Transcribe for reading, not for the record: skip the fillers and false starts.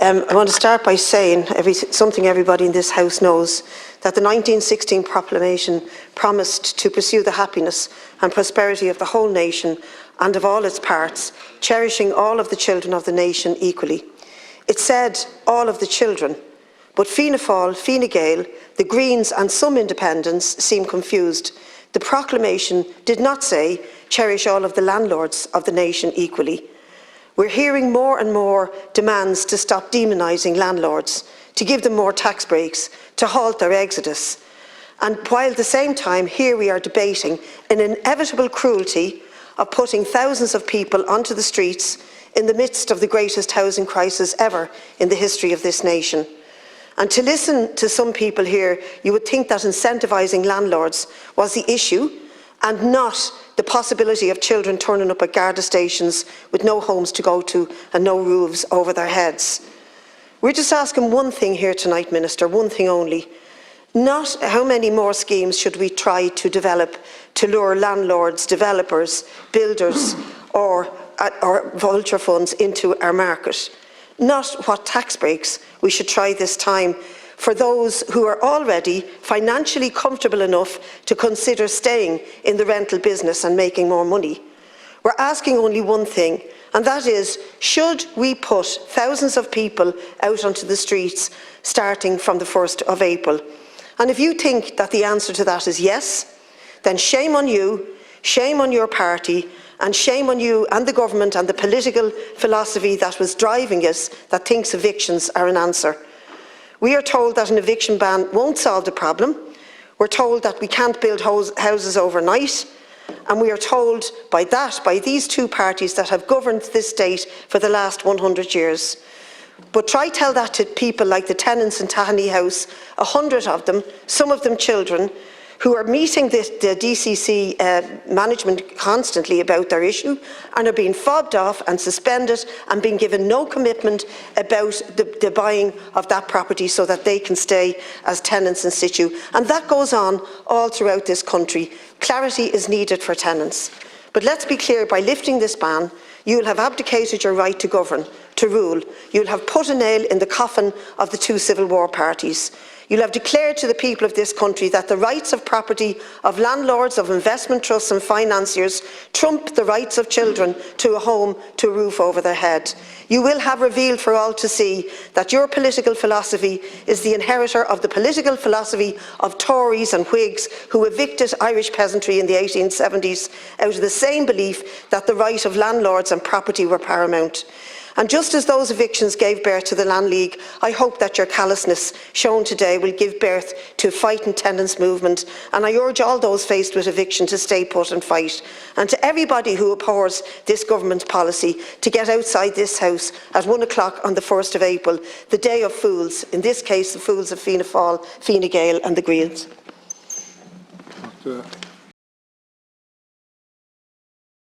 I want to start by saying something everybody in this House knows, that the 1916 proclamation promised to pursue the happiness and prosperity of the whole nation and of all its parts, cherishing all of the children of the nation equally. It said all of the children, but Fianna Fáil, Fine Gael, the Greens and some independents seem confused. The proclamation did not say cherish all of the landlords of the nation equally. We're hearing more and more demands to stop demonising landlords, to give them more tax breaks, to halt their exodus. And while at the same time here we are debating an inevitable cruelty of putting thousands of people onto the streets in the midst of the greatest housing crisis ever in the history of this nation. And to listen to some people here, you would think that incentivising landlords was the issue and not the possibility of children turning up at Garda stations with no homes to go to and no roofs over their heads. We're just asking one thing here tonight, Minister, one thing only. Not how many more schemes should we try to develop to lure landlords, developers, builders or vulture funds into our market. Not what tax breaks we should try this time for those who are already financially comfortable enough to consider staying in the rental business and making more money. We're asking only one thing, and that is, should we put thousands of people out onto the streets starting from the 1st of April? And if you think that the answer to that is yes, then shame on you, shame on your party, and shame on you and the government and the political philosophy that was driving us that thinks evictions are an answer. We are told that an eviction ban won't solve the problem. We're told that we can't build houses overnight. And we are told by these two parties that have governed this state for the last 100 years. But try tell that to people like the tenants in Tahani House, 100 of them, some of them children, who are meeting the DCC management constantly about their issue and are being fobbed off and suspended and being given no commitment about the buying of that property so that they can stay as tenants in situ. And that goes on all throughout this country. Clarity is needed for tenants. But let's be clear, by lifting this ban, you'll have abdicated your right to govern, to rule. You'll have put a nail in the coffin of the two Civil War parties. You'll have declared to the people of this country that the rights of property of landlords, of investment trusts and financiers trump the rights of children to a home, to a roof over their head. You will have revealed for all to see that your political philosophy is the inheritor of the political philosophy of Tories and Whigs who evicted Irish peasantry in the 1870s out of the same belief that the right of landlords and property were paramount. And just as those evictions gave birth to the Land League, I hope that your callousness shown today will give birth to a fight and tenants movement. And I urge all those faced with eviction to stay put and fight. And to everybody who abhors this government's policy to get outside this House at 1 o'clock on the 1st of April, the day of fools, in this case the fools of Fianna Fáil, Fine Gael and the Greens.